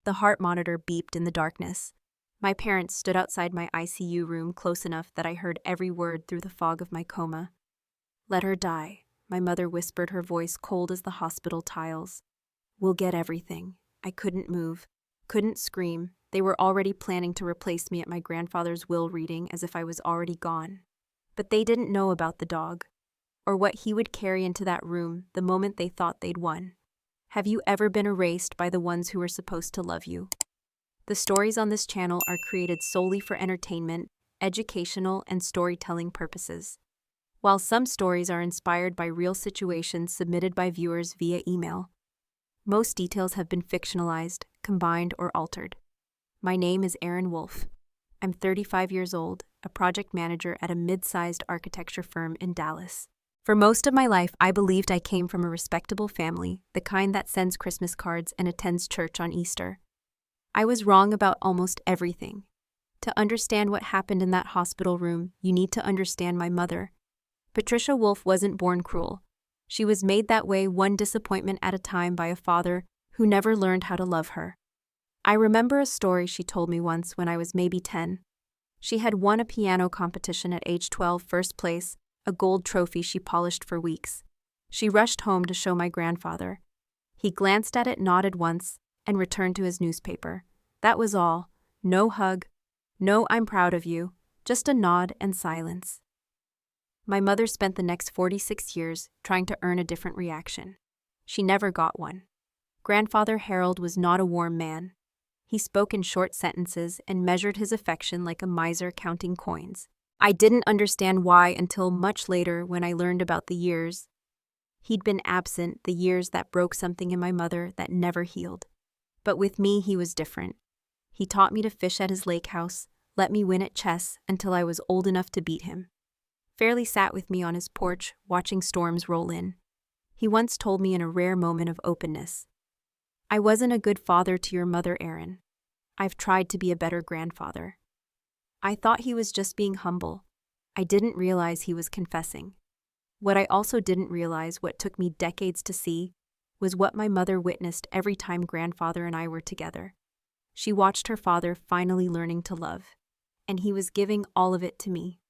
The heart monitor beeped in the darkness. My parents stood outside my ICU room close enough that I heard every word through the fog of my coma. "Let her die," my mother whispered, her voice cold as the hospital tiles. "We'll get everything." I couldn't move, couldn't scream. They were already planning to replace me at my grandfather's will reading as if I was already gone. But they didn't know about the dog, or what he would carry into that room the moment they thought they'd won. Have you ever been erased by the ones who were supposed to love you? The stories on this channel are created solely for entertainment, educational, and storytelling purposes. While some stories are inspired by real situations submitted by viewers via email, most details have been fictionalized, combined, or altered. My name is Erin Wolf. I'm 35 years old, a project manager at a mid-sized architecture firm in Dallas. For most of my life, I believed I came from a respectable family, the kind that sends Christmas cards and attends church on Easter. I was wrong about almost everything. To understand what happened in that hospital room, you need to understand my mother. Patricia Wolf wasn't born cruel. She was made that way one disappointment at a time by a father who never learned how to love her. I remember a story she told me once when I was maybe 10. She had won a piano competition at age 12, first place, a gold trophy she polished for weeks. She rushed home to show my grandfather. He glanced at it, nodded once, and returned to his newspaper. That was all. No hug, no "I'm proud of you," just a nod and silence. My mother spent the next 46 years trying to earn a different reaction. She never got one. Grandfather Harold was not a warm man. He spoke in short sentences and measured his affection like a miser counting coins. I didn't understand why until much later when I learned about the years he'd been absent, the years that broke something in my mother that never healed. But with me, he was different. He taught me to fish at his lake house, let me win at chess until I was old enough to beat him. Fairly sat with me on his porch, watching storms roll in. He once told me in a rare moment of openness, "I wasn't a good father to your mother, Erin. I've tried to be a better grandfather." I thought he was just being humble. I didn't realize he was confessing. What I also didn't realize, what took me decades to see, was what my mother witnessed every time grandfather and I were together. She watched her father finally learning to love, and he was giving all of it to me.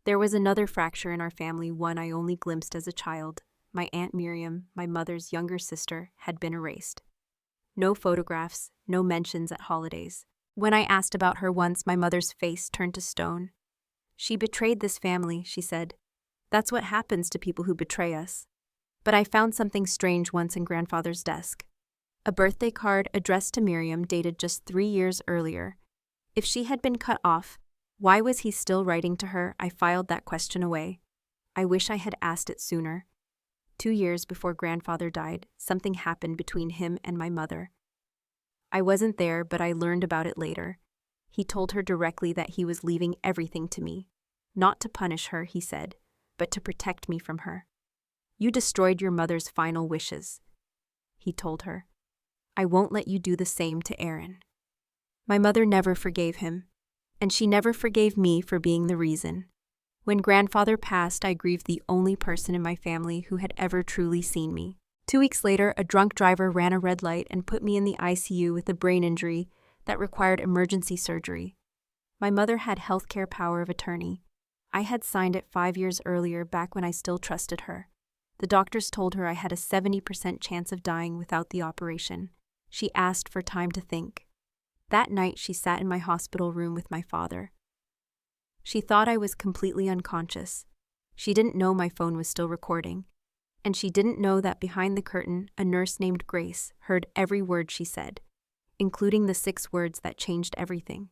There was another fracture in our family, one I only glimpsed as a child. My Aunt Miriam, my mother's younger sister, had been erased. No photographs, no mentions at holidays. When I asked about her once, my mother's face turned to stone. "She betrayed this family," she said. "That's what happens to people who betray us." But I found something strange once in grandfather's desk. A birthday card addressed to Miriam, dated just 3 years earlier. If she had been cut off, why was he still writing to her? I filed that question away. I wish I had asked it sooner. 2 years before grandfather died, something happened between him and my mother. I wasn't there, but I learned about it later. He told her directly that he was leaving everything to me. Not to punish her, he said, but to protect me from her. "You destroyed your mother's final wishes," he told her. "I won't let you do the same to Erin." My mother never forgave him, and she never forgave me for being the reason. When grandfather passed, I grieved the only person in my family who had ever truly seen me. 2 weeks later, a drunk driver ran a red light and put me in the ICU with a brain injury that required emergency surgery. My mother had healthcare power of attorney. I had signed it 5 years earlier, back when I still trusted her. The doctors told her I had a 70% chance of dying without the operation. She asked for time to think. That night, she sat in my hospital room with my father. She thought I was completely unconscious. She didn't know my phone was still recording. And she didn't know that behind the curtain, a nurse named Grace heard every word she said, including the 6 words that changed everything.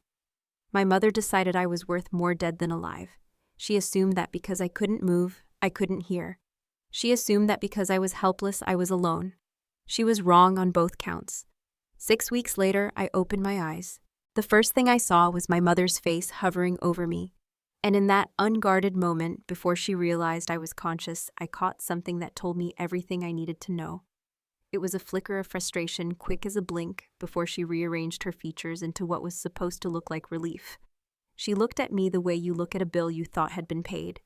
My mother decided I was worth more dead than alive. She assumed that because I couldn't move, I couldn't hear. She assumed that because I was helpless, I was alone. She was wrong on both counts. 6 weeks later, I opened my eyes. The first thing I saw was my mother's face hovering over me. And in that unguarded moment, before she realized I was conscious, I caught something that told me everything I needed to know. It was a flicker of frustration, quick as a blink, before she rearranged her features into what was supposed to look like relief. She looked at me the way you look at a bill you thought had been paid.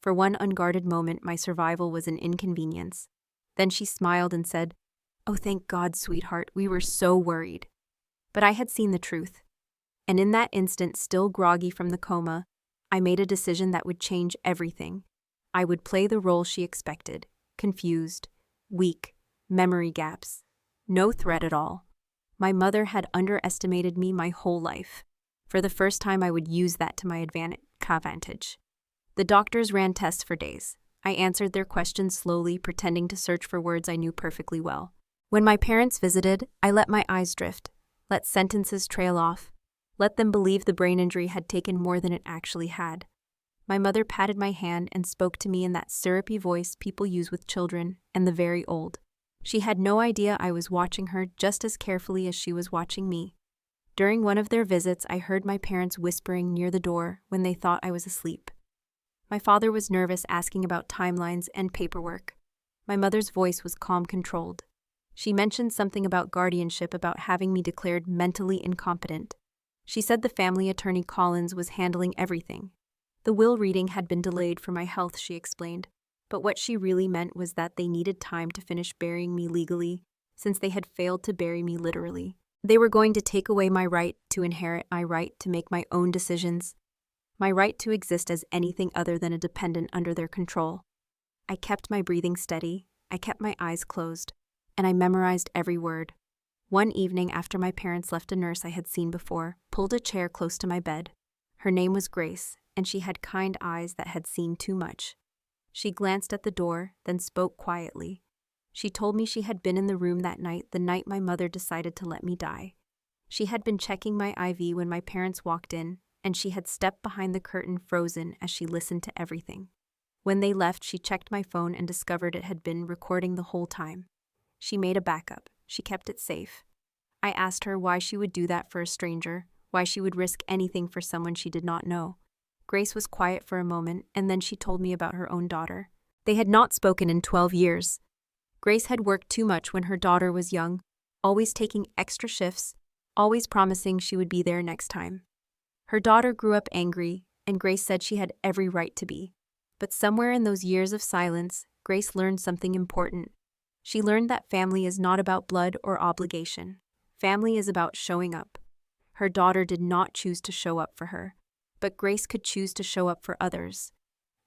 For one unguarded moment, my survival was an inconvenience. Then she smiled and said, "Oh, thank God, sweetheart, we were so worried." But I had seen the truth. And in that instant, still groggy from the coma, I made a decision that would change everything. I would play the role she expected, confused, weak, memory gaps. No threat at all. My mother had underestimated me my whole life. For the first time, I would use that to my advantage. The doctors ran tests for days. I answered their questions slowly, pretending to search for words I knew perfectly well. When my parents visited, I let my eyes drift, let sentences trail off, let them believe the brain injury had taken more than it actually had. My mother patted my hand and spoke to me in that syrupy voice people use with children and the very old. She had no idea I was watching her just as carefully as she was watching me. During one of their visits, I heard my parents whispering near the door when they thought I was asleep. My father was nervous, asking about timelines and paperwork. My mother's voice was calm, controlled. She mentioned something about guardianship, about having me declared mentally incompetent. She said the family attorney Collins was handling everything. The will reading had been delayed for my health, she explained, but what she really meant was that they needed time to finish burying me legally, since they had failed to bury me literally. They were going to take away my right to inherit, my right to make my own decisions, my right to exist as anything other than a dependent under their control. I kept my breathing steady, I kept my eyes closed, and I memorized every word. One evening after my parents left, a nurse I had seen before pulled a chair close to my bed. Her name was Grace, and she had kind eyes that had seen too much. She glanced at the door, then spoke quietly. She told me she had been in the room that night, the night my mother decided to let me die. She had been checking my IV when my parents walked in, and she had stepped behind the curtain frozen as she listened to everything. When they left, she checked my phone and discovered it had been recording the whole time. She made a backup. She kept it safe. I asked her why she would do that for a stranger, why she would risk anything for someone she did not know. Grace was quiet for a moment, and then she told me about her own daughter. They had not spoken in 12 years. Grace had worked too much when her daughter was young, always taking extra shifts, always promising she would be there next time. Her daughter grew up angry, and Grace said she had every right to be. But somewhere in those years of silence, Grace learned something important. She learned that family is not about blood or obligation. Family is about showing up. Her daughter did not choose to show up for her, but Grace could choose to show up for others.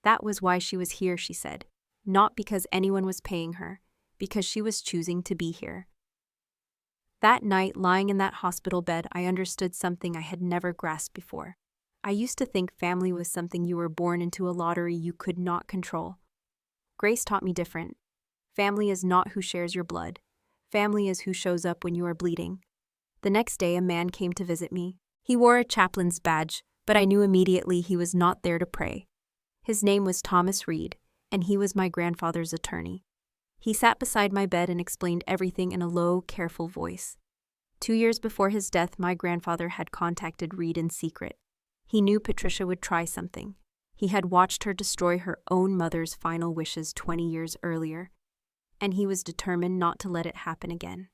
That was why she was here, she said. Not because anyone was paying her, because she was choosing to be here. That night, lying in that hospital bed, I understood something I had never grasped before. I used to think family was something you were born into, a lottery you could not control. Grace taught me different. Family is not who shares your blood. Family is who shows up when you are bleeding. The next day, a man came to visit me. He wore a chaplain's badge, but I knew immediately he was not there to pray. His name was Thomas Reed, and he was my grandfather's attorney. He sat beside my bed and explained everything in a low, careful voice. 2 years before his death, my grandfather had contacted Reed in secret. He knew Patricia would try something. He had watched her destroy her own mother's final wishes 20 years earlier, and he was determined not to let it happen again.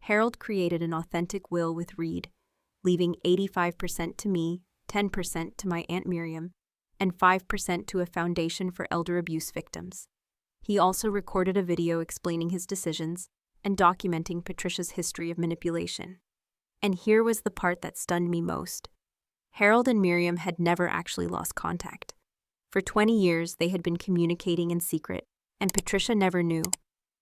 Harold created an authentic will with Reed, leaving 85% to me, 10% to my Aunt Miriam, and 5% to a foundation for elder abuse victims. He also recorded a video explaining his decisions and documenting Patricia's history of manipulation. And here was the part that stunned me most. Harold and Miriam had never actually lost contact. For 20 years, they had been communicating in secret, and Patricia never knew.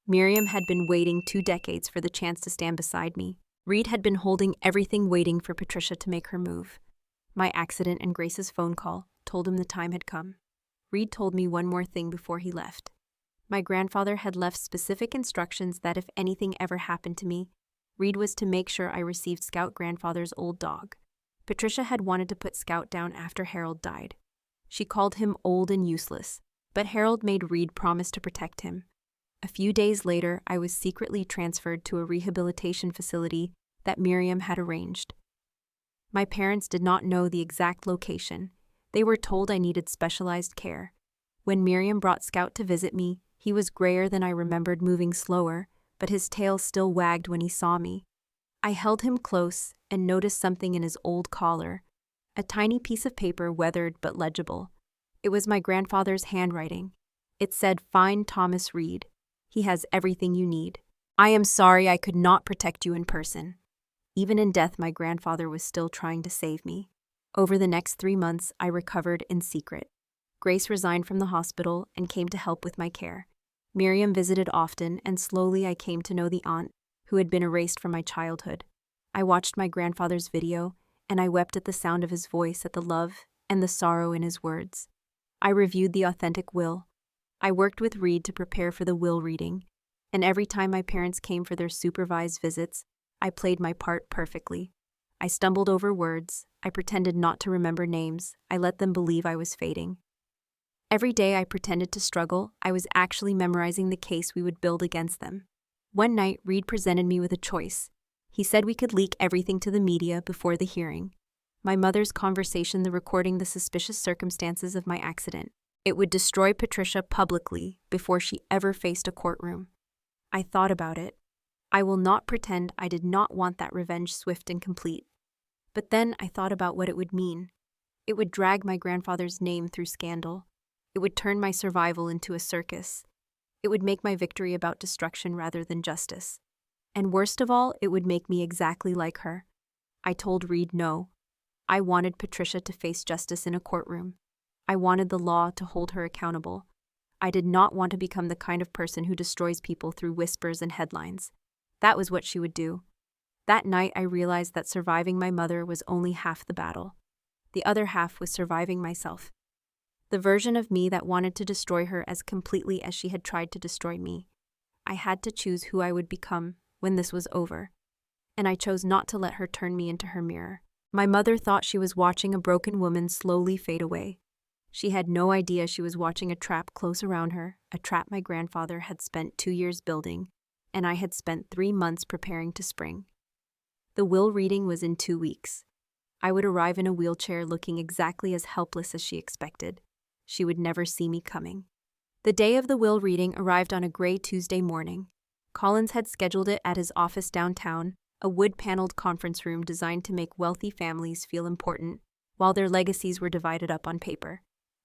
Miriam had been waiting 2 decades for the chance to stand beside me. Reed had been holding everything, waiting for Patricia to make her move. My accident and Grace's phone call told him the time had come. Reed told me one more thing before he left. My grandfather had left specific instructions that if anything ever happened to me, Reed was to make sure I received Scout grandfather's old dog. Patricia had wanted to put Scout down after Harold died. She called him old and useless, but Harold made Reed promise to protect him. A few days later, I was secretly transferred to a rehabilitation facility that Miriam had arranged. My parents did not know the exact location. They were told I needed specialized care. When Miriam brought Scout to visit me, he was grayer than I remembered, moving slower, but his tail still wagged when he saw me. I held him close and noticed something in his old collar, a tiny piece of paper, weathered but legible. It was my grandfather's handwriting. It said, "Find Thomas Reed. He has everything you need. I am sorry I could not protect you in person." Even in death, my grandfather was still trying to save me. Over the next 3 months, I recovered in secret. Grace resigned from the hospital and came to help with my care. Miriam visited often, and slowly I came to know the aunt who had been erased from my childhood. I watched my grandfather's video, and I wept at the sound of his voice, at the love and the sorrow in his words. I reviewed the authentic will. I worked with Reed to prepare for the will reading, and every time my parents came for their supervised visits, I played my part perfectly. I stumbled over words, I pretended not to remember names, I let them believe I was fading. Every day I pretended to struggle, I was actually memorizing the case we would build against them. One night, Reed presented me with a choice. He said we could leak everything to the media before the hearing. My mother's conversation, the recording, the suspicious circumstances of my accident. It would destroy Patricia publicly before she ever faced a courtroom. I thought about it. I will not pretend I did not want that revenge swift and complete. But then I thought about what it would mean. It would drag my grandfather's name through scandal. It would turn my survival into a circus. It would make my victory about destruction rather than justice. And worst of all, it would make me exactly like her. I told Reed no. I wanted Patricia to face justice in a courtroom. I wanted the law to hold her accountable. I did not want to become the kind of person who destroys people through whispers and headlines. That was what she would do. That night I realized that surviving my mother was only half the battle. The other half was surviving myself. The version of me that wanted to destroy her as completely as she had tried to destroy me. I had to choose who I would become when this was over. And I chose not to let her turn me into her mirror. My mother thought she was watching a broken woman slowly fade away. She had no idea she was watching a trap close around her, a trap my grandfather had spent 2 years building, and I had spent 3 months preparing to spring. The will reading was in 2 weeks. I would arrive in a wheelchair looking exactly as helpless as she expected. She would never see me coming. The day of the will reading arrived on a gray Tuesday morning. Collins had scheduled it at his office downtown, a wood-paneled conference room designed to make wealthy families feel important, while their legacies were divided up on paper.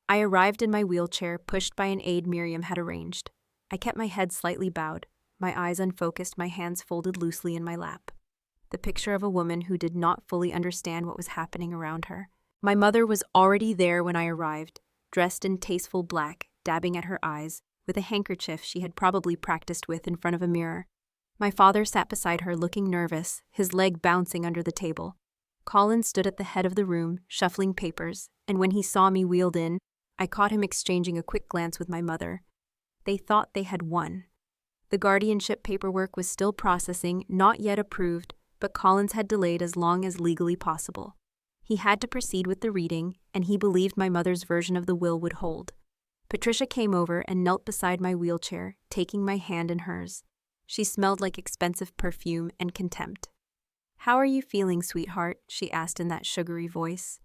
I arrived in my wheelchair, pushed by an aide Miriam had arranged. I kept my head slightly bowed, my eyes unfocused, my hands folded loosely in my lap. The picture of a woman who did not fully understand what was happening around her. My mother was already there when I arrived, dressed in tasteful black, dabbing at her eyes, with a handkerchief she had probably practiced with in front of a mirror. My father sat beside her looking nervous, his leg bouncing under the table. Collins stood at the head of the room, shuffling papers, and when he saw me wheeled in, I caught him exchanging a quick glance with my mother. They thought they had won. The guardianship paperwork was still processing, not yet approved, but Collins had delayed as long as legally possible. He had to proceed with the reading, and he believed my mother's version of the will would hold. Patricia came over and knelt beside my wheelchair, taking my hand in hers. She smelled like expensive perfume and contempt. "How are you feeling, sweetheart?" she asked in that sugary voice.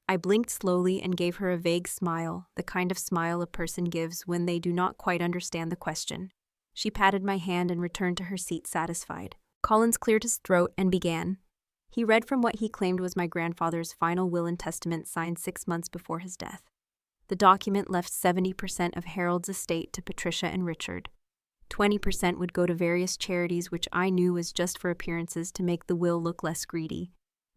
I blinked slowly and gave her a vague smile, the kind of smile a person gives when they do not quite understand the question. She patted my hand and returned to her seat satisfied. Collins cleared his throat and began. He read from what he claimed was my grandfather's final will and testament signed 6 months before his death. The document left 70% of Harold's estate to Patricia and Richard. 20% would go to various charities, which I knew was just for appearances to make the will look less greedy.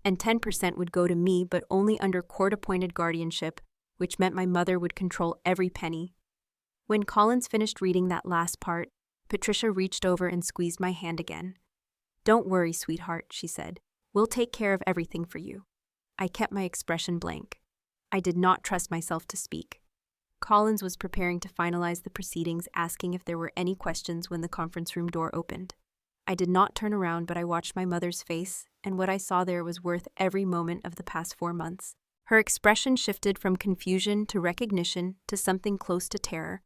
And 10% would go to me, but only under court-appointed guardianship, which meant my mother would control every penny. When Collins finished reading that last part, Patricia reached over and squeezed my hand again. "Don't worry, sweetheart," she said. "We'll take care of everything for you." I kept my expression blank. I did not trust myself to speak. Collins was preparing to finalize the proceedings, asking if there were any questions when the conference room door opened. I did not turn around, but I watched my mother's face, and what I saw there was worth every moment of the past 4 months. Her expression shifted from confusion to recognition to something close to terror,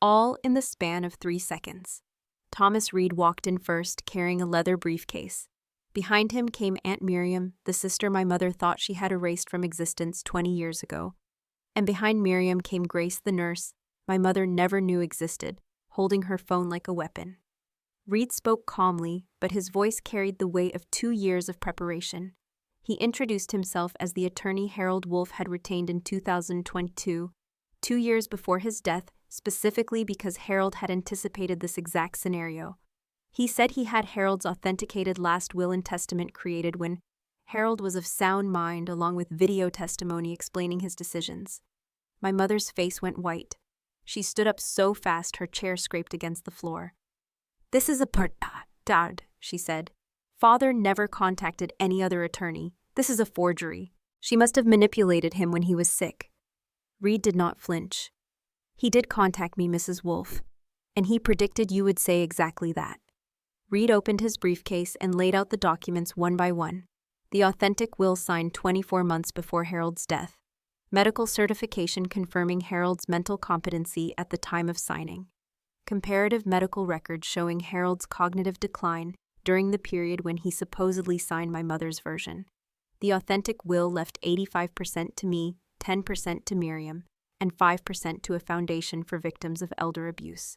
all in the span of 3 seconds. Thomas Reed walked in first, carrying a leather briefcase. Behind him came Aunt Miriam, the sister my mother thought she had erased from existence 20 years ago. And behind Miriam came Grace, the nurse my mother never knew existed, holding her phone like a weapon. Reed spoke calmly, but his voice carried the weight of 2 years of preparation. He introduced himself as the attorney Harold Wolf had retained in 2022, 2 years before his death, specifically because Harold had anticipated this exact scenario. He said he had Harold's authenticated last will and testament created when Harold was of sound mind, along with video testimony explaining his decisions. My mother's face went white. She stood up so fast her chair scraped against the floor. "This is a Dad," she said. "Father never contacted any other attorney. This is a forgery. She must have manipulated him when he was sick." Reed did not flinch. "He did contact me, Mrs. Wolfe, and he predicted you would say exactly that." Reed opened his briefcase and laid out the documents one by one. The authentic will signed 24 months before Harold's death. Medical certification confirming Harold's mental competency at the time of signing. Comparative medical records showing Harold's cognitive decline during the period when he supposedly signed my mother's version. The authentic will left 85% to me, 10% to Miriam, and 5% to a foundation for victims of elder abuse.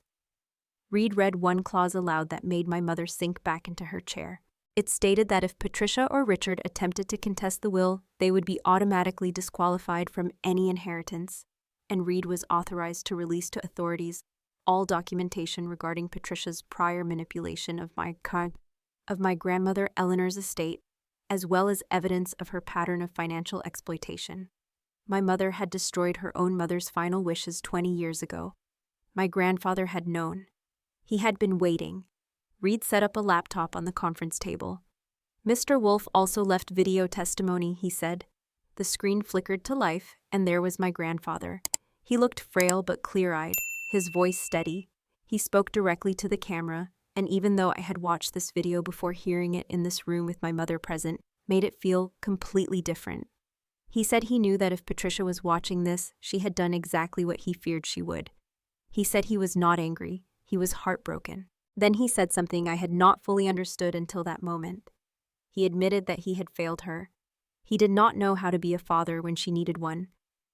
Reed read one clause aloud that made my mother sink back into her chair. It stated that if Patricia or Richard attempted to contest the will, they would be automatically disqualified from any inheritance, and Reed was authorized to release to authorities all documentation regarding Patricia's prior manipulation of my grandmother Eleanor's estate, as well as evidence of her pattern of financial exploitation. My mother had destroyed her own mother's final wishes 20 years ago. My grandfather had known. He had been waiting. Reed set up a laptop on the conference table. "Mr. Wolfe also left video testimony," he said. The screen flickered to life, and there was my grandfather. He looked frail but clear-eyed, his voice steady. He spoke directly to the camera, and even though I had watched this video before hearing it in this room with my mother present, made it feel completely different. He said he knew that if Patricia was watching this, she had done exactly what he feared she would. He said he was not angry, he was heartbroken. Then he said something I had not fully understood until that moment. He admitted that he had failed her. He did not know how to be a father when she needed one.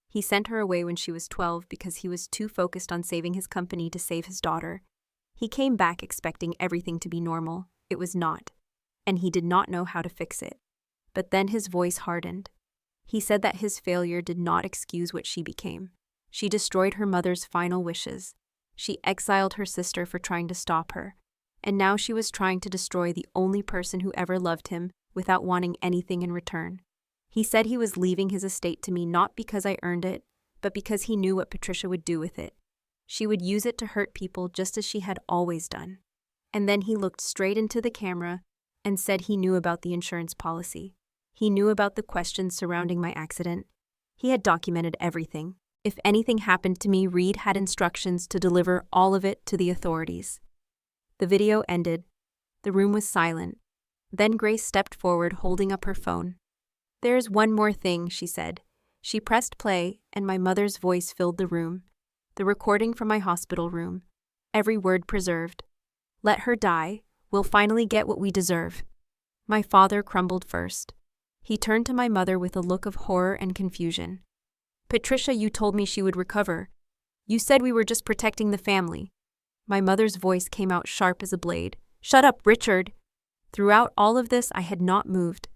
He sent her away when she was 12 because he was too focused on saving his company to save his daughter. He came back expecting everything to be normal. It was not, and he did not know how to fix it. But then his voice hardened. He said that his failure did not excuse what she became. She destroyed her mother's final wishes. She exiled her sister for trying to stop her, and now she was trying to destroy the only person who ever loved him without wanting anything in return. He said he was leaving his estate to me not because I earned it, but because he knew what Patricia would do with it. She would use it to hurt people just as she had always done. And then he looked straight into the camera and said he knew about the insurance policy. He knew about the questions surrounding my accident. He had documented everything. If anything happened to me, Reed had instructions to deliver all of it to the authorities. The video ended. The room was silent. Then Grace stepped forward, holding up her phone. "There's one more thing," she said. She pressed play, and my mother's voice filled the room. The recording from my hospital room. Every word preserved. "Let her die. We'll finally get what we deserve." My father crumbled first. He turned to my mother with a look of horror and confusion. "Patricia, you told me she would recover. You said we were just protecting the family." My mother's voice came out sharp as a blade. "Shut up, Richard!" Throughout all of this, I had not moved.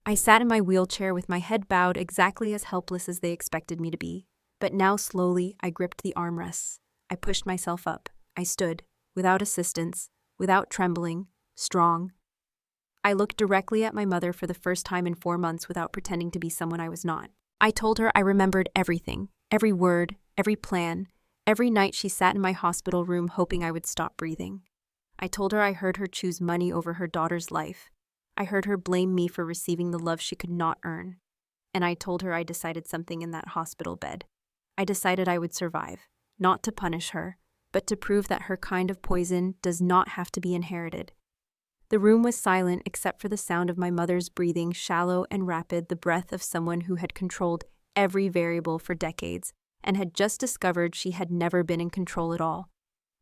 I sat in my wheelchair with my head bowed, exactly as helpless as they expected me to be. But now slowly, I gripped the armrests. I pushed myself up. I stood, without assistance, without trembling, strong. I looked directly at my mother for the first time in 4 months without pretending to be someone I was not. I told her I remembered everything, every word, every plan, every night she sat in my hospital room hoping I would stop breathing. I told her I heard her choose money over her daughter's life. I heard her blame me for receiving the love she could not earn. And I told her I decided something in that hospital bed. I decided I would survive, not to punish her, but to prove that her kind of poison does not have to be inherited. The room was silent except for the sound of my mother's breathing, shallow and rapid, the breath of someone who had controlled every variable for decades and had just discovered she had never been in control at all.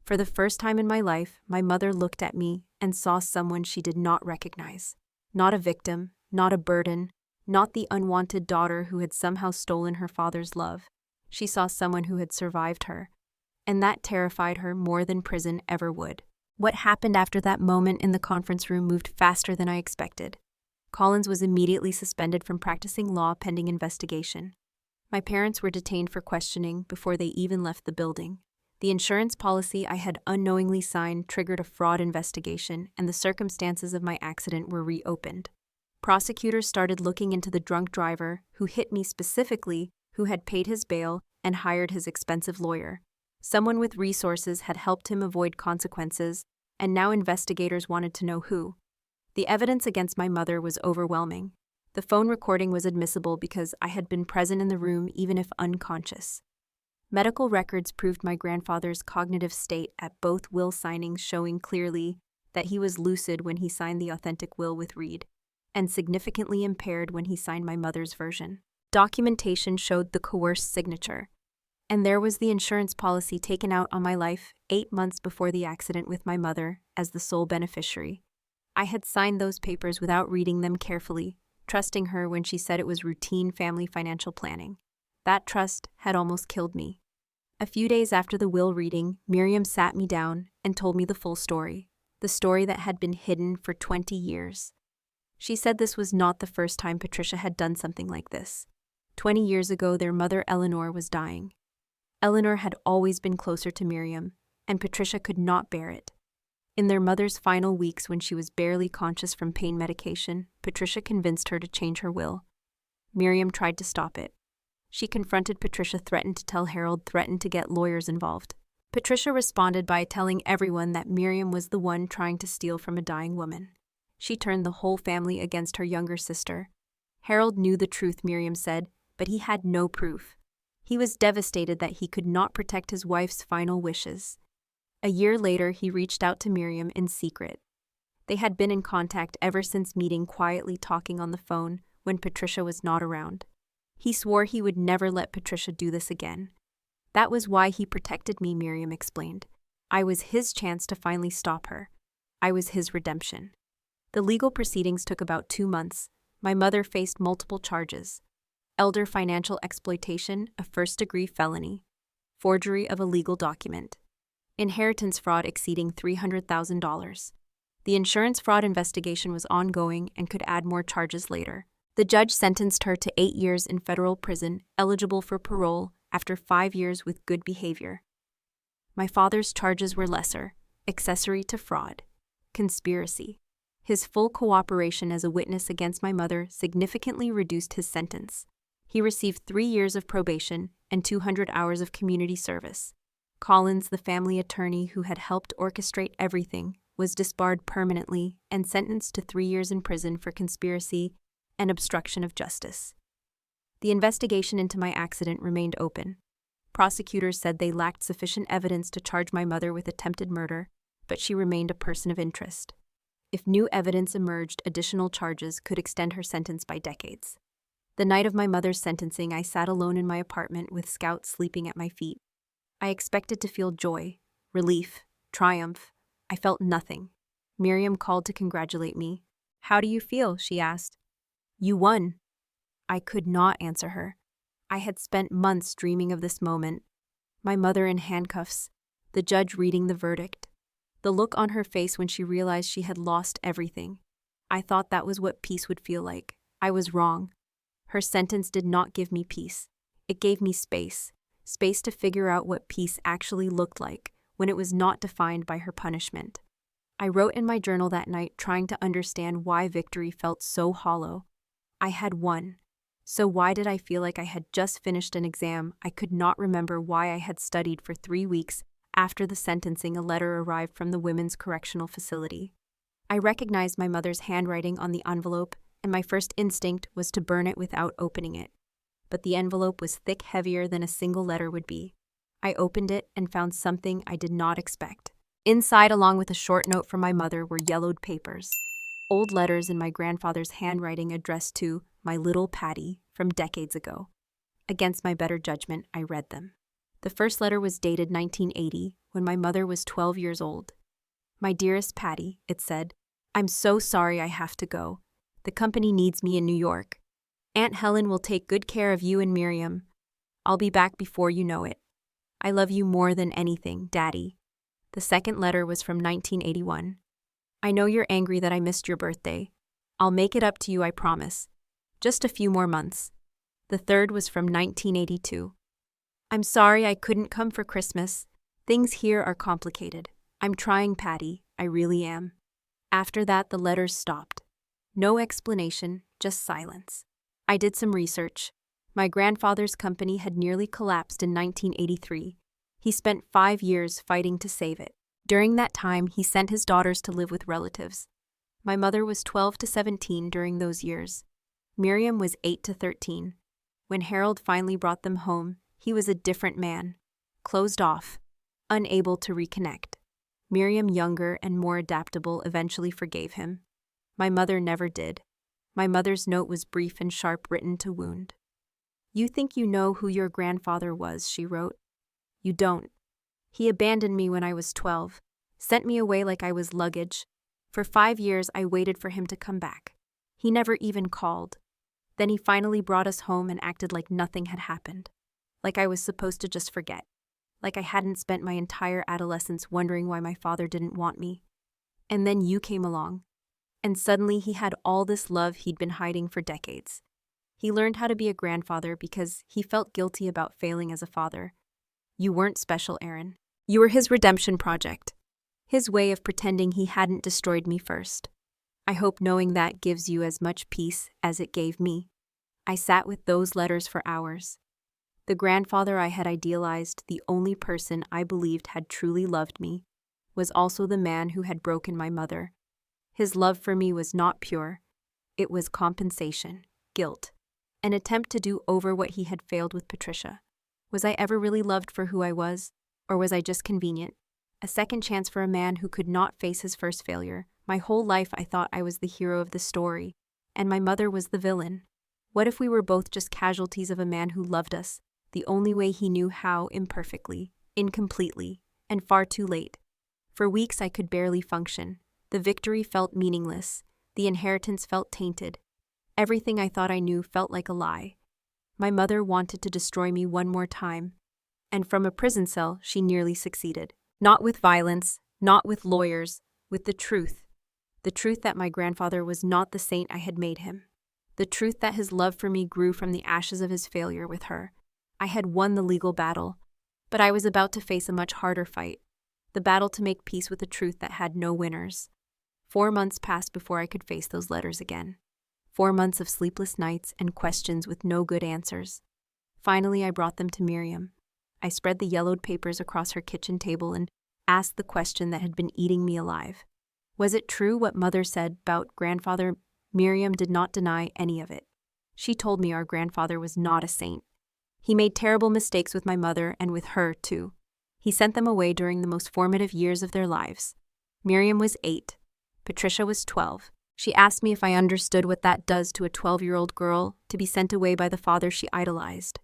For the first time in my life, my mother looked at me and saw someone she did not recognize. Not a victim, not a burden, not the unwanted daughter who had somehow stolen her father's love. She saw someone who had survived her, and that terrified her more than prison ever would. What happened after that moment in the conference room moved faster than I expected. Collins was immediately suspended from practicing law pending investigation. My parents were detained for questioning before they even left the building. The insurance policy I had unknowingly signed triggered a fraud investigation, and the circumstances of my accident were reopened. Prosecutors started looking into the drunk driver who hit me specifically, who had paid his bail and hired his expensive lawyer. Someone with resources had helped him avoid consequences, and now investigators wanted to know who. The evidence against my mother was overwhelming. The phone recording was admissible because I had been present in the room even if unconscious. Medical records proved my grandfather's cognitive state at both will signings, showing clearly that he was lucid when he signed the authentic will with Reed, and significantly impaired when he signed my mother's version. Documentation showed the coerced signature, and there was the insurance policy taken out on my life 8 months before the accident with my mother as the sole beneficiary. I had signed those papers without reading them carefully, trusting her when she said it was routine family financial planning. That trust had almost killed me. A few days after the will reading, Miriam sat me down and told me the full story, the story that had been hidden for 20 years. She said this was not the first time Patricia had done something like this. 20 years ago, their mother Eleanor was dying. Eleanor had always been closer to Miriam, and Patricia could not bear it. In their mother's final weeks, when she was barely conscious from pain medication, Patricia convinced her to change her will. Miriam tried to stop it. She confronted Patricia, threatened to tell Harold, threatened to get lawyers involved. Patricia responded by telling everyone that Miriam was the one trying to steal from a dying woman. She turned the whole family against her younger sister. Harold knew the truth, Miriam said, but he had no proof. He was devastated that he could not protect his wife's final wishes. A year later, he reached out to Miriam in secret. They had been in contact ever since meeting, quietly talking on the phone when Patricia was not around. He swore he would never let Patricia do this again. That was why he protected me, Miriam explained. I was his chance to finally stop her. I was his redemption. The legal proceedings took about 2 months. My mother faced multiple charges: elder financial exploitation, a first-degree felony; forgery of a legal document; inheritance fraud exceeding $300,000. The insurance fraud investigation was ongoing and could add more charges later. The judge sentenced her to 8 years in federal prison, eligible for parole after 5 years with good behavior. My father's charges were lesser: accessory to fraud, conspiracy. His full cooperation as a witness against my mother significantly reduced his sentence. He received 3 years of probation and 200 hours of community service. Collins, the family attorney who had helped orchestrate everything, was disbarred permanently and sentenced to 3 years in prison for conspiracy and obstruction of justice. The investigation into my accident remained open. Prosecutors said they lacked sufficient evidence to charge my mother with attempted murder, but she remained a person of interest. If new evidence emerged, additional charges could extend her sentence by decades. The night of my mother's sentencing, I sat alone in my apartment with Scout sleeping at my feet. I expected to feel joy, relief, triumph. I felt nothing. Miriam called to congratulate me. "How do you feel?" she asked. "You won." I could not answer her. I had spent months dreaming of this moment. My mother in handcuffs, the judge reading the verdict, the look on her face when she realized she had lost everything. I thought that was what peace would feel like. I was wrong. Her sentence did not give me peace. It gave me space to figure out what peace actually looked like when it was not defined by her punishment. I wrote in my journal that night, trying to understand why victory felt so hollow. I had won. So why did I feel like I had just finished an exam? I could not remember why I had studied for 3 weeks. After the sentencing, a letter arrived from the Women's Correctional Facility. I recognized my mother's handwriting on the envelope, and my first instinct was to burn it without opening it. But the envelope was thick, heavier than a single letter would be. I opened it and found something I did not expect. Inside, along with a short note from my mother, were yellowed papers. Old letters in my grandfather's handwriting addressed to my little Patty from decades ago. Against my better judgment, I read them. The first letter was dated 1980, when my mother was 12 years old. "My dearest Patty," it said, "I'm so sorry I have to go. The company needs me in New York. Aunt Helen will take good care of you and Miriam. I'll be back before you know it. I love you more than anything, Daddy." The second letter was from 1981. "I know you're angry that I missed your birthday. I'll make it up to you, I promise. Just a few more months." The third was from 1982. "I'm sorry I couldn't come for Christmas. Things here are complicated. I'm trying, Patty. I really am. After that, the letters stopped. No explanation, just silence. I did some research. My grandfather's company had nearly collapsed in 1983. He spent 5 years fighting to save it. During that time, he sent his daughters to live with relatives. My mother was 12 to 17 during those years. Miriam was 8 to 13. When Harold finally brought them home, he was a different man, closed off, unable to reconnect. Miriam, younger and more adaptable, eventually forgave him. My mother never did. My mother's note was brief and sharp, written to wound. "You think you know who your grandfather was," she wrote. "You don't. He abandoned me when I was 12, sent me away like I was luggage. For 5 years I waited for him to come back. He never even called. Then he finally brought us home and acted like nothing had happened. Like I was supposed to just forget. Like I hadn't spent my entire adolescence wondering why my father didn't want me. And then you came along. And suddenly he had all this love he'd been hiding for decades. He learned how to be a grandfather because he felt guilty about failing as a father. You weren't special, Aaron. You were his redemption project. His way of pretending he hadn't destroyed me first. I hope knowing that gives you as much peace as it gave me." I sat with those letters for hours. The grandfather I had idealized, the only person I believed had truly loved me, was also the man who had broken my mother. His love for me was not pure. It was compensation, guilt, an attempt to do over what he had failed with Patricia. Was I ever really loved for who I was, or was I just convenient? A second chance for a man who could not face his first failure. My whole life I thought I was the hero of the story, and my mother was the villain. What if we were both just casualties of a man who loved us, the only way he knew how, imperfectly, incompletely, and far too late? For weeks I could barely function. The victory felt meaningless. The inheritance felt tainted. Everything I thought I knew felt like a lie. My mother wanted to destroy me one more time, and from a prison cell she nearly succeeded. Not with violence, not with lawyers, with the truth. The truth that my grandfather was not the saint I had made him. The truth that his love for me grew from the ashes of his failure with her. I had won the legal battle, but I was about to face a much harder fight. The battle to make peace with a truth that had no winners. 4 months passed before I could face those letters again. 4 months of sleepless nights and questions with no good answers. Finally, I brought them to Miriam. I spread the yellowed papers across her kitchen table and asked the question that had been eating me alive. Was it true what Mother said about grandfather? Miriam did not deny any of it. She told me our grandfather was not a saint. He made terrible mistakes with my mother and with her, too. He sent them away during the most formative years of their lives. Miriam was 8. Patricia was 12. She asked me if I understood what that does to a 12-year-old girl, to be sent away by the father she idolized.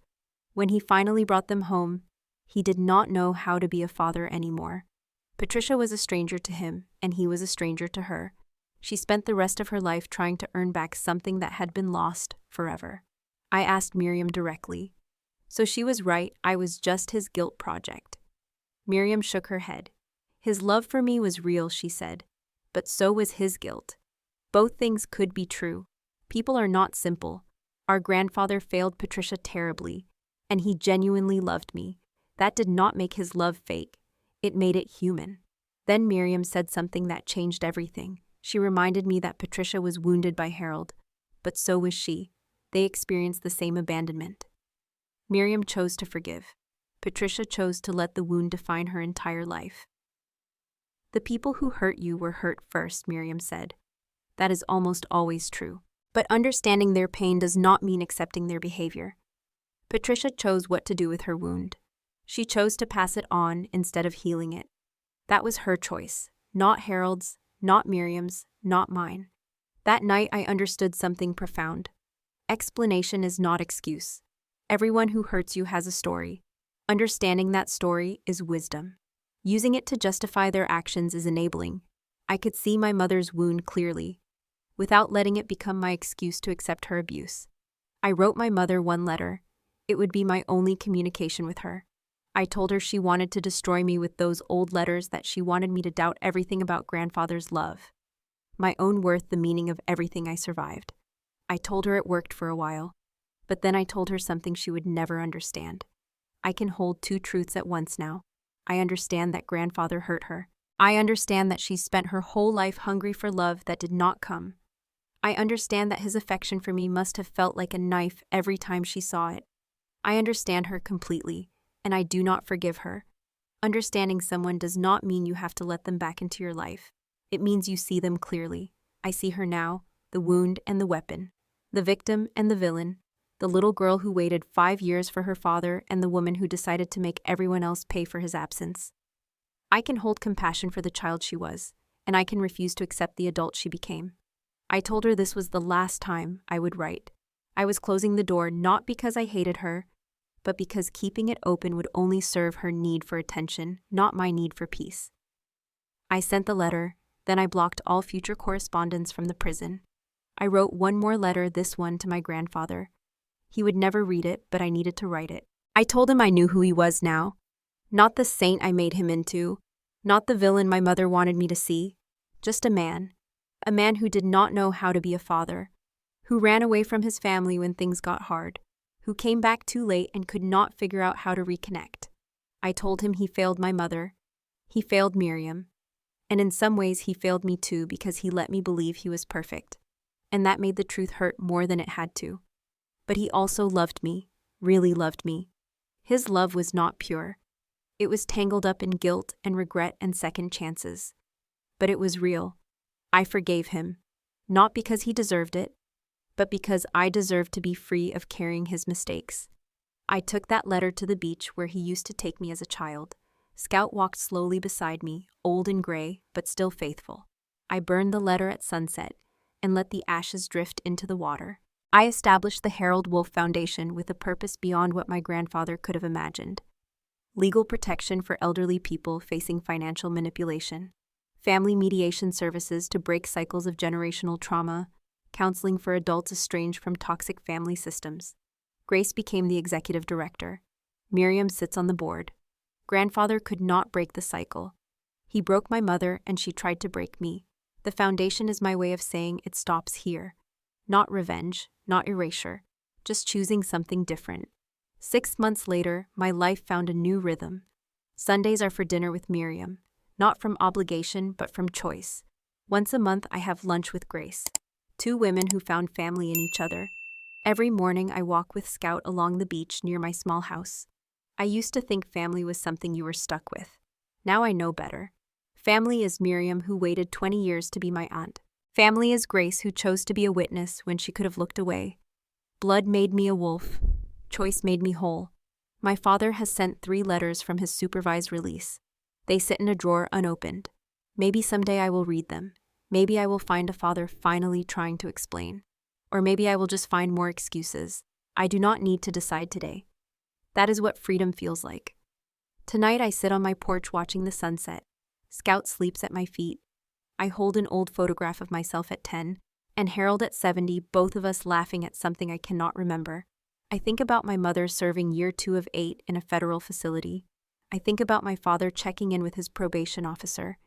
When he finally brought them home, he did not know how to be a father anymore. Patricia was a stranger to him, and he was a stranger to her. She spent the rest of her life trying to earn back something that had been lost forever. I asked Miriam directly. So she was right, I was just his guilt project. Miriam shook her head. His love for me was real, she said, but so was his guilt. Both things could be true. People are not simple. Our grandfather failed Patricia terribly, and he genuinely loved me. That did not make his love fake. It made it human. Then Miriam said something that changed everything. She reminded me that Patricia was wounded by Harold, but so was she. They experienced the same abandonment. Miriam chose to forgive. Patricia chose to let the wound define her entire life. The people who hurt you were hurt first, Miriam said. That is almost always true. But understanding their pain does not mean accepting their behavior. Patricia chose what to do with her wound. She chose to pass it on instead of healing it. That was her choice, not Harold's, not Miriam's, not mine. That night I understood something profound. Explanation is not excuse. Everyone who hurts you has a story. Understanding that story is wisdom. Using it to justify their actions is enabling. I could see my mother's wound clearly, without letting it become my excuse to accept her abuse. I wrote my mother one letter. It would be my only communication with her. I told her she wanted to destroy me with those old letters, that she wanted me to doubt everything about grandfather's love, my own worth, the meaning of everything I survived. I told her it worked for a while, but then I told her something she would never understand. I can hold 2 truths at once now. I understand that grandfather hurt her. I understand that she spent her whole life hungry for love that did not come. I understand that his affection for me must have felt like a knife every time she saw it. I understand her completely, and I do not forgive her. Understanding someone does not mean you have to let them back into your life. It means you see them clearly. I see her now, the wound and the weapon, the victim and the villain, the little girl who waited 5 years for her father and the woman who decided to make everyone else pay for his absence. I can hold compassion for the child she was, and I can refuse to accept the adult she became. I told her this was the last time I would write. I was closing the door not because I hated her, but because keeping it open would only serve her need for attention, not my need for peace. I sent the letter, then I blocked all future correspondence from the prison. I wrote one more letter, this one to my grandfather. He would never read it, but I needed to write it. I told him I knew who he was now. Not the saint I made him into, not the villain my mother wanted me to see, just a man who did not know how to be a father, who ran away from his family when things got hard, who came back too late and could not figure out how to reconnect. I told him he failed my mother, he failed Miriam, and in some ways he failed me too because he let me believe he was perfect, and that made the truth hurt more than it had to. But he also loved me, really loved me. His love was not pure. It was tangled up in guilt and regret and second chances. But it was real. I forgave him, not because he deserved it, but because I deserved to be free of carrying his mistakes. I took that letter to the beach where he used to take me as a child. Scout walked slowly beside me, old and gray, but still faithful. I burned the letter at sunset and let the ashes drift into the water. I established the Harold Wolf Foundation with a purpose beyond what my grandfather could have imagined. Legal protection for elderly people facing financial manipulation, family mediation services to break cycles of generational trauma, counseling for adults estranged from toxic family systems. Grace became the executive director. Miriam sits on the board. Grandfather could not break the cycle. He broke my mother and she tried to break me. The foundation is my way of saying it stops here. Not revenge, not erasure, just choosing something different. 6 months later, my life found a new rhythm. Sundays are for dinner with Miriam, not from obligation but from choice. Once a month I have lunch with Grace. 2 women who found family in each other. Every morning I walk with Scout along the beach near my small house. I used to think family was something you were stuck with. Now I know better. Family is Miriam, who waited 20 years to be my aunt. Family is Grace, who chose to be a witness when she could have looked away. Blood made me a wolf. Choice made me whole. My father has sent 3 letters from his supervised release. They sit in a drawer unopened. Maybe someday I will read them. Maybe I will find a father finally trying to explain. Or maybe I will just find more excuses. I do not need to decide today. That is what freedom feels like. Tonight I sit on my porch watching the sunset. Scout sleeps at my feet. I hold an old photograph of myself at 10, and Harold at 70, both of us laughing at something I cannot remember. I think about my mother serving year 2 of 8 in a federal facility. I think about my father checking in with his probation officer.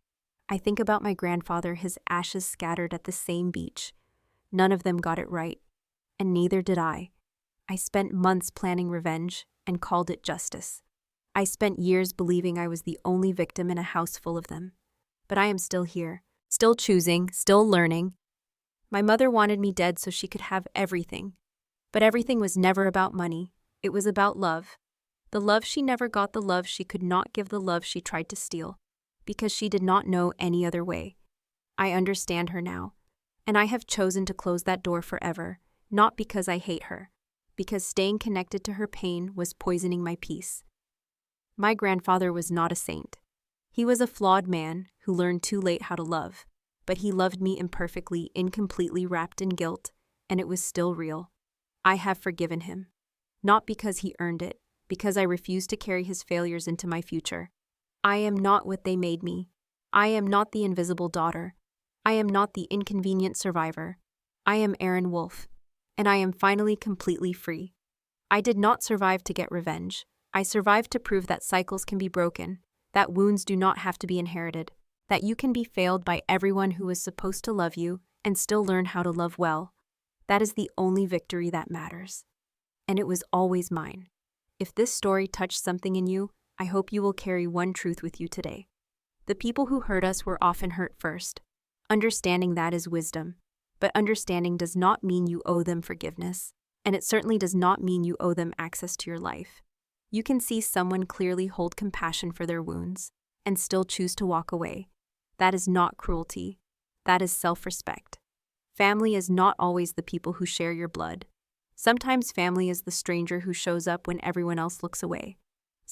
I think about my grandfather, his ashes scattered at the same beach. None of them got it right, and neither did I. I spent months planning revenge and called it justice. I spent years believing I was the only victim in a house full of them. But I am still here, still choosing, still learning. My mother wanted me dead so she could have everything. But everything was never about money. It was about love. The love she never got, the love she could not give, the love she tried to steal, because she did not know any other way. I understand her now, and I have chosen to close that door forever, not because I hate her, because staying connected to her pain was poisoning my peace. My grandfather was not a saint. He was a flawed man who learned too late how to love, but he loved me imperfectly, incompletely, wrapped in guilt, and it was still real. I have forgiven him, not because he earned it, because I refuse to carry his failures into my future. I am not what they made me. I am not the invisible daughter. I am not the inconvenient survivor. I am Aaron Wolf, and I am finally completely free. I did not survive to get revenge. I survived to prove that cycles can be broken, that wounds do not have to be inherited, that you can be failed by everyone who was supposed to love you and still learn how to love well. That is the only victory that matters. And it was always mine. If this story touched something in you, I hope you will carry one truth with you today. The people who hurt us were often hurt first. Understanding that is wisdom, but understanding does not mean you owe them forgiveness, and it certainly does not mean you owe them access to your life. You can see someone clearly hold compassion for their wounds and still choose to walk away. That is not cruelty. That is self-respect. Family is not always the people who share your blood. Sometimes family is the stranger who shows up when everyone else looks away.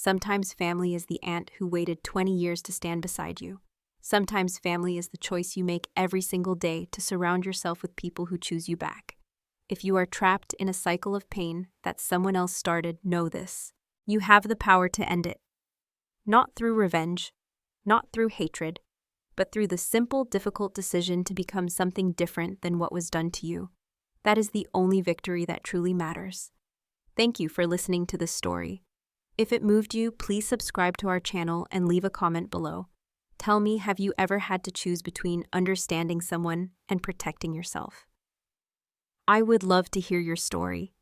Sometimes family is the aunt who waited 20 years to stand beside you. Sometimes family is the choice you make every single day to surround yourself with people who choose you back. If you are trapped in a cycle of pain that someone else started, know this. You have the power to end it. Not through revenge, not through hatred, but through the simple, difficult decision to become something different than what was done to you. That is the only victory that truly matters. Thank you for listening to this story. If it moved you, please subscribe to our channel and leave a comment below. Tell me, have you ever had to choose between understanding someone and protecting yourself? I would love to hear your story.